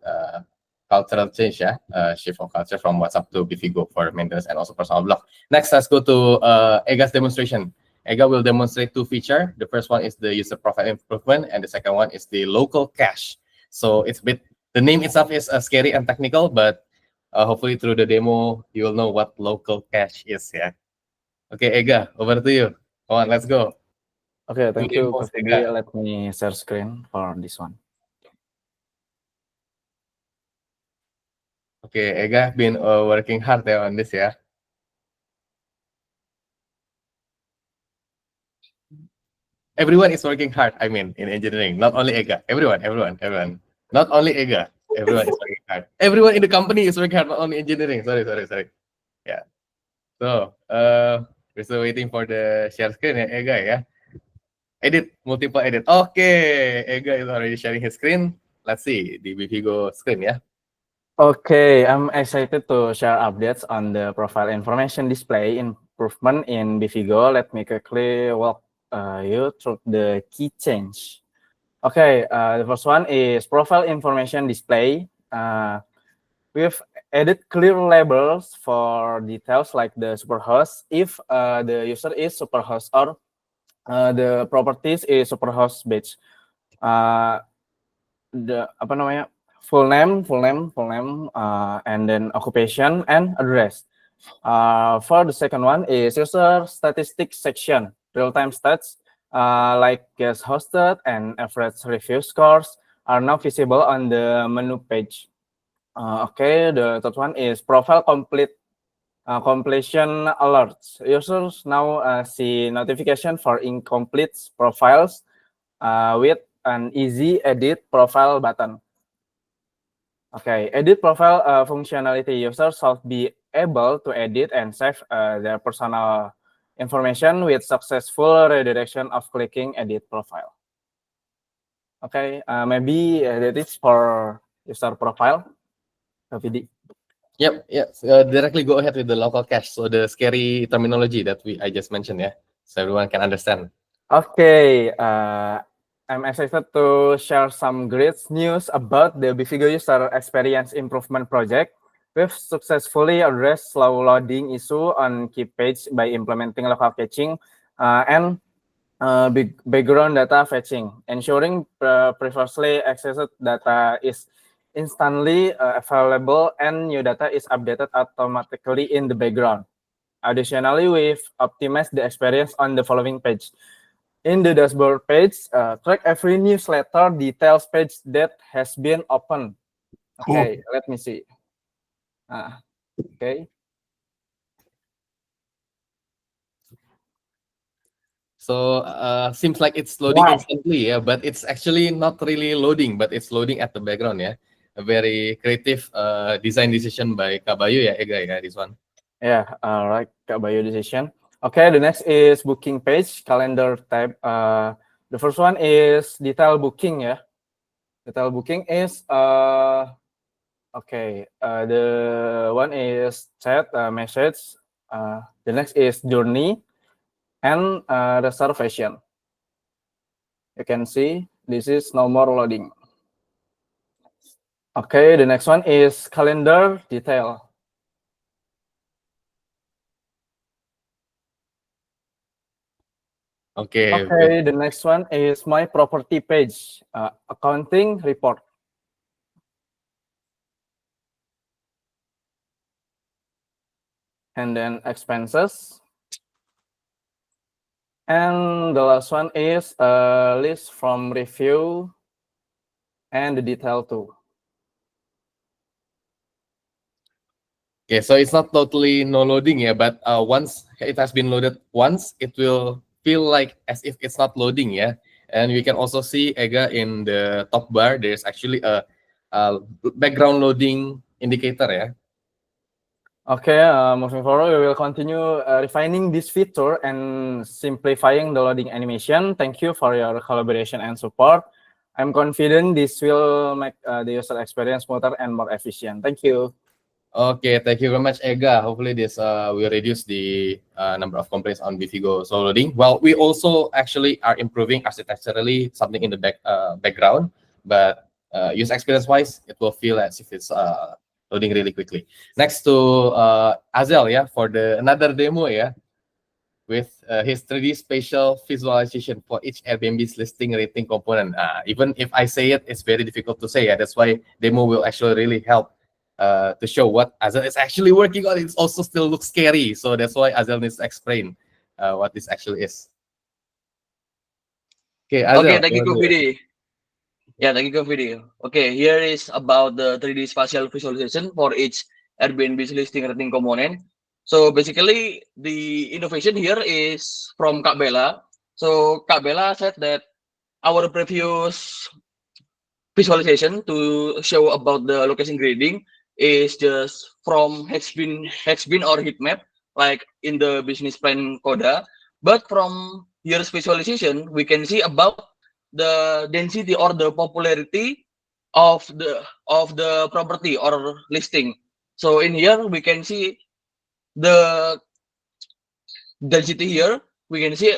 cultural change, yeah. Shift of culture from WhatsApp to Bifigo for maintenance and also personal blog. Next, let's go to Ega's demonstration. Ega will demonstrate two features. The first one is the user profile improvement, and the second one is the local cache. So it's a bit, the name itself is scary and technical, but hopefully through the demo you will know what local cache is, yeah. Okay, Ega, over to you. Come on, let's go. Okay, Two thank you, demos, Kak Ega. Let me share screen for this one. Okay, Ega been working hard on this, yeah. Everyone is working hard. I mean, in engineering, not only Ega. Everyone. Not only Ega. Everyone is working hard. Everyone in the company is working hard, not only engineering. Sorry. Yeah. So, we're still waiting for the share screen, ya, Ega, ya. Edit, multiple edit. Okay, Ega is already sharing his screen. Let's see the Bifigo screen, ya. Okay, I'm excited to share updates on the profile information display improvement in Bifigo. Let me quickly walk you through the key change. Okay, the first one is profile information display. We've added clear labels for details like the superhost if the user is superhost or the properties is superhost badge. The apa namanya? Full name, and then occupation and address. For the second one is user statistics section, real-time stats like guest hosted and average review scores are now visible on the menu page. Okay, the third one is profile completion alerts. Users now see notification for incomplete profiles with an easy edit profile button. Okay, edit profile functionality. Users should be able to edit and save their personal information with successful redirection of clicking edit profile. Okay, maybe that is for user profile. VD. Yep. Directly go ahead with the local cache. So the scary terminology that I just mentioned, yeah, so everyone can understand. Okay, I'm excited to share some great news about the Bifigo user experience improvement project. We've successfully addressed slow loading issue on key page by implementing local caching and background data fetching, ensuring previously accessed data is instantly available and new data is updated automatically in the background. Additionally, we've optimized the experience on the following page. In the dashboard page, track every newsletter details page that has been opened. Okay, let me see. Okay. So seems like it's loading instantly, yeah, but it's actually not really loading, but it's loading at the background, yeah. A very creative design decision by Kak Bayu, yeah, Ega, yeah, this one. Yeah, all right, Kak Bayu decision. Okay, the next is booking page, calendar tab. The first one is detail booking, yeah. Detail booking is okay. The one is chat message. The next is journey and reservation. You can see this is no more loading. Okay, the next one is calendar detail. Okay. Okay, the next one is my property page, accounting report. And then expenses. And the last one is a list from review and the detail too. Okay, so it's not totally no loading, yeah, but once it has been loaded once, it will feel like as if it's not loading, yeah. And we can also see, Ega, in the top bar, there's actually a background loading indicator, yeah. Okay, moving forward, we will continue refining this feature and simplifying the loading animation. Thank you for your collaboration and support. I'm confident this will make the user experience smoother and more efficient. Thank you. Okay, thank you very much, Ega. Hopefully, this will reduce the number of complaints on Bifigo slow loading. Well, we also actually are improving architecturally something in the background, but user experience wise, it will feel as if it's loading really quickly. Next to Azel, yeah, for the another demo, yeah, with his 3D spatial visualization for each Airbnb's listing rating component. Even if I say it, it's very difficult to say. Yeah, that's why demo will actually really help to show what Azel is actually working on. It also still looks scary, so that's why Azel needs to explain what this actually is. Okay, Azel. Okay, thank you, Kofidi. Yeah, thank you, Kofidi. Okay, here is about the 3D spatial visualization for each Airbnb's listing rating component. So basically, the innovation here is from Kak Bella. So Kak Bella said that our previous visualization to show about the location grading is just from Hexbin or heat map, like in the business plan Coda. But from here's visualization, we can see about the density or the popularity of the property or listing. So in here we can see the density here. We can see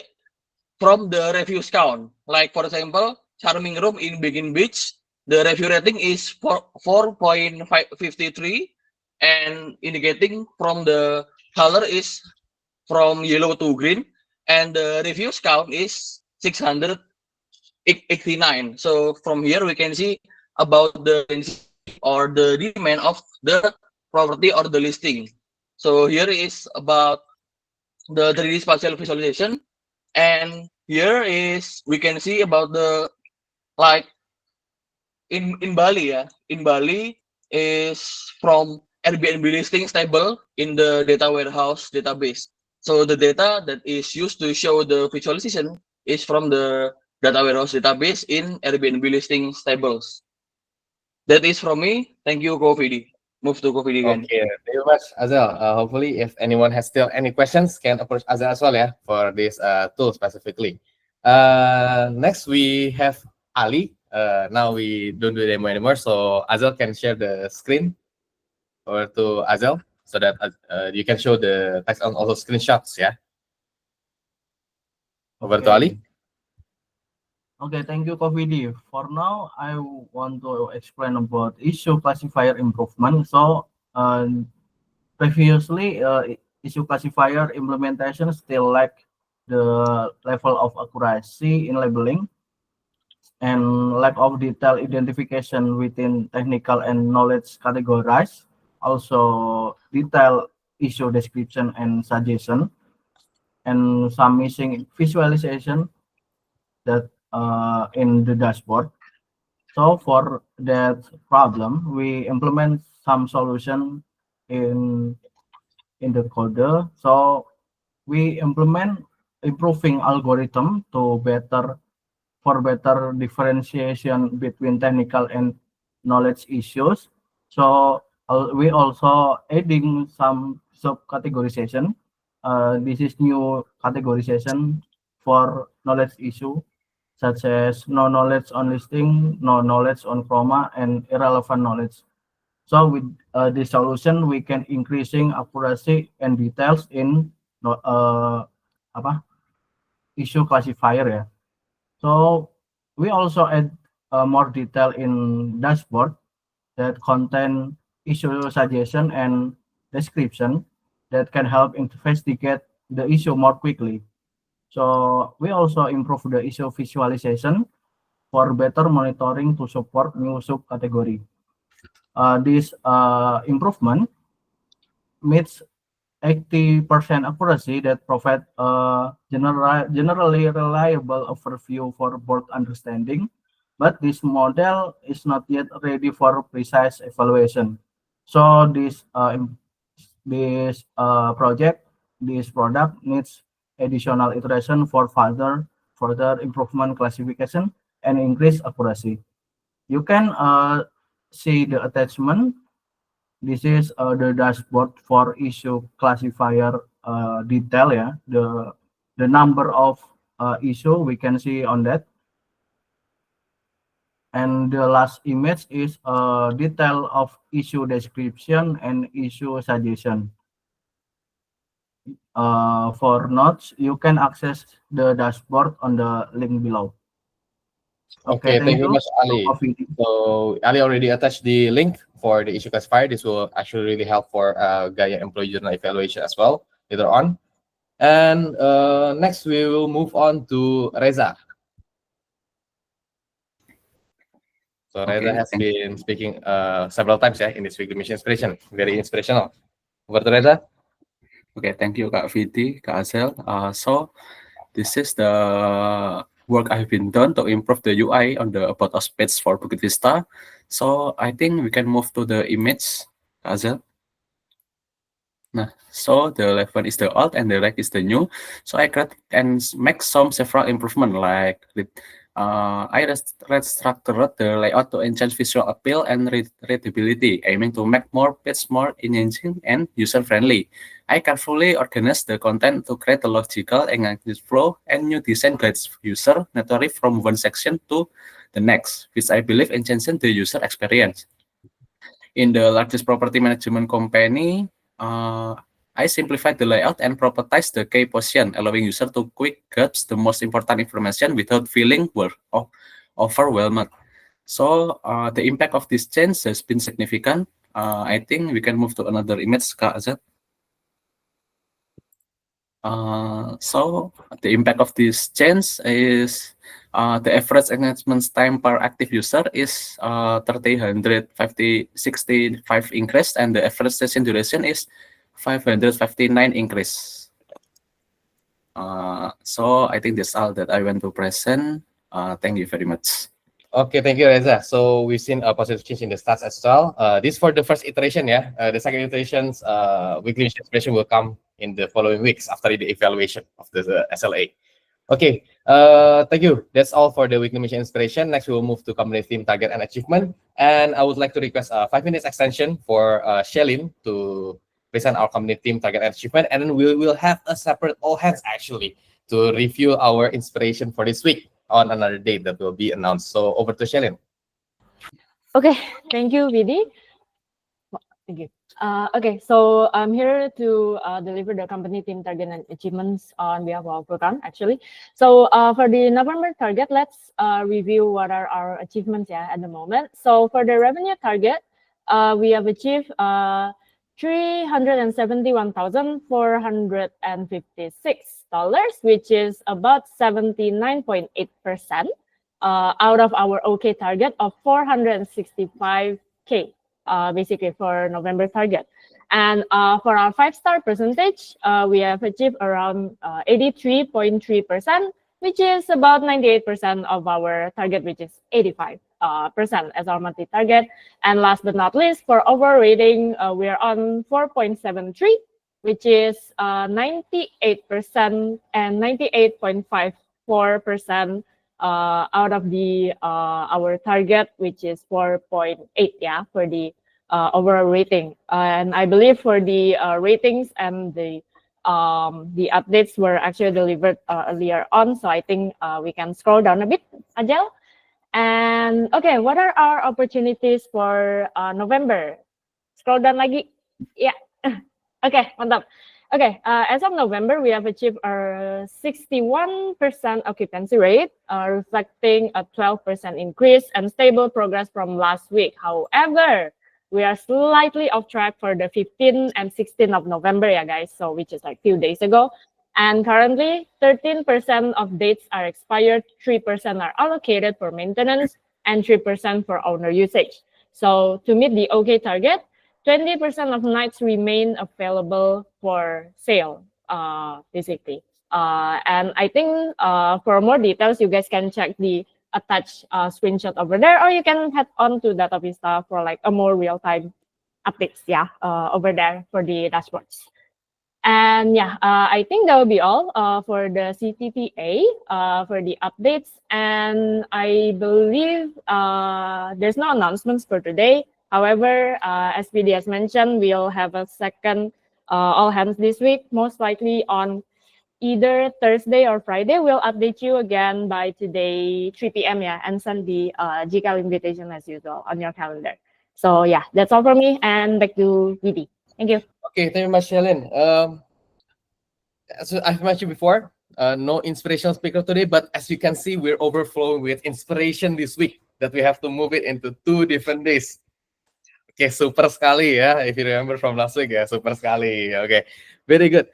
from the reviews count. Like for example, charming room in Begin Beach, the review rating is 4.53 and indicating from the color is from yellow to green, and the reviews count is 689. So from here we can see about the density or the demand of the property or the listing. So here is about the 3D spatial visualization, and here is we can see about the like in Bali, yeah, in Bali is from Airbnb listings table in the data warehouse database. So the data that is used to show the visualization is from the data warehouse database in Airbnb listings tables. That is from me. Thank you, Kofidi. Move to Kofidi again. Okay, thank you very much, Azel. Hopefully, if anyone has still any questions, can approach Azel as well, yeah, for this tool specifically. Next, we have Ali. Now we don't do demo anymore, so Azel can share the screen or to Azel so that you can show the text on also screenshots, yeah. Over to Ali. Okay, thank you, Kofidi. For now, I want to explain about issue classifier improvement. So, previously, issue classifier implementation still lack the level of accuracy in labeling and lack of detailed identification within technical and knowledge categories. Also, detailed issue description and suggestion, and some missing visualization that in the dashboard. So for that problem, we implement some solution in the code. So we implement improving algorithm to better differentiation between technical and knowledge issues. So we also adding some subcategorization. This is new categorization for knowledge issue, such as no knowledge on listing, no knowledge on chroma, and irrelevant knowledge. So with this solution, we can increasing accuracy and details in issue classifier, ya. So we also add more detail in dashboard that contain issue suggestion and description that can help investigate the issue more quickly. So we also improve the issue visualization for better monitoring to support new subcategory. This improvement meets 80% accuracy that provide a generally reliable overview for board understanding, but this model is not yet ready for precise evaluation. So this this project, this product needs additional iteration for further improvement classification and increase accuracy. You can see the attachment. This is the dashboard for issue classifier detail. Yeah, the number of issue we can see on that. And the last image is a detail of issue description and issue suggestion. For notes, you can access the dashboard on the link below. Okay, thank you very much, Ali. Coffee. So Ali already attached the link for the issue classifier. This will actually really help for Gaia employee journal evaluation as well later on. And next we will move on to Reza. So Reza has been speaking several times in this weekly mission inspiration. Very inspirational. Over to Reza. Okay, thank you, Kak Viti, Kak Azel. So this is the work I've been done to improve the UI on the About Us page for Bukit Vista. So I think we can move to the image, Kak Azel. Nah, so the left one is the old and the right is the new. So I create and make several improvement like I restructured the layout to enhance visual appeal and readability, aiming to make more page more engaging and user-friendly. I carefully organized the content to create a logical and engaging flow, and new design guides user naturally from one section to the next, which I believe enhances the user experience. In the largest property management company, I simplified the layout and propertized the key position, allowing user to quick grasp the most important information without feeling overwhelmed. So the impact of this change has been significant. I think we can move to another image, Kak Azad. So the impact of this change is the average engagement time per active user is 365 increase, and the average session duration is 559 increase. So I think that's all that I want to present. Thank you very much. Okay, thank you, Reza. So we've seen a positive change in the stats as well. This for the first iteration, the second iteration's weekly inspiration will come in the following weeks after the evaluation of the SLA. Okay, thank you. That's all for the weekly mission inspiration. Next, we will move to company theme, target, and achievement. And I would like to request a 5 minutes extension for Shelin to present our company theme, target, and achievement. And then we will have a separate all hands actually to review our inspiration for this week on another date that will be announced. So over to Shelin. Okay, thank you, Vidi. Thank you. Okay, so I'm here to deliver the company team target and achievements on behalf of our program, actually. So for the November target, let's review what are our achievements at the moment. So for the revenue target, we have achieved $371,456, which is about 79.8% out of our OK target of 465K. Basically for November target. And for our 5-star percentage, we have achieved around 83.3%, which is about 98% of our target, which is 85% as our monthly target. And last but not least, for overall rating, we are on 4.73, which is 98% and 98.54% out of the our target, which is 4.8 for the overall rating. And I believe for the ratings and the updates were actually delivered earlier on, so I think we can scroll down a bit, Ajel. And okay, what are our opportunities for November? Scroll down lagi. Yeah. Okay, mantap. Okay, as of November, we have achieved a 61% occupancy rate, reflecting a 12% increase and stable progress from last week. However, we are slightly off track for the 15th and 16th of November, guys, so which is like few days ago. And currently, 13% of dates are expired, 3% are allocated for maintenance, and 3% for owner usage. So to meet the OK target, 20% of nights remain available for sale, basically. And I think for more details, you guys can check the attached screenshot over there, or you can head on to Data Vista for like a more real-time updates, yeah, over there for the dashboards. And yeah, I think that will be all for the CTPA for the updates. And I believe there's no announcements for today. However, as PD has mentioned, we'll have a second all hands this week, most likely on either Thursday or Friday. We'll update you again by today, 3 p.m. Yeah, and send the GCal invitation as usual on your calendar. So yeah, that's all from me. And back to PD. Thank you. Okay, thank you very much, Helen. As I've mentioned before, no inspirational speaker today, but as you can see, we're overflowing with inspiration this week that we have to move it into 2 different days. Okay, super sekali ya. If you remember from last week, ya, super sekali. Okay, very good.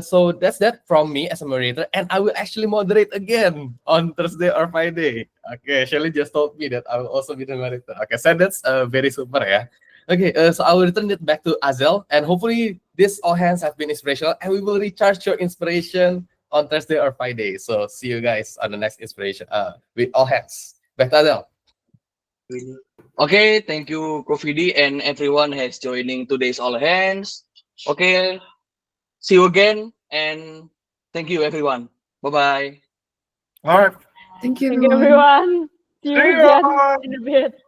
So that's that from me as a moderator, and I will actually moderate again on Thursday or Friday. Okay, Shelly just told me that I will also be the moderator. Okay, so that's very super ya. Okay, so I will return it back to Azel, and hopefully this all hands have been inspirational, and we will recharge your inspiration on Thursday or Friday. So see you guys on the next inspiration with all hands. Back to Azel. Okay, thank you, Kofidi, and everyone has joining today's all hands. Okay, see you again, and thank you, everyone. Bye bye. All right. Thank you, Thank you, everyone. everyone. See you again in a bit.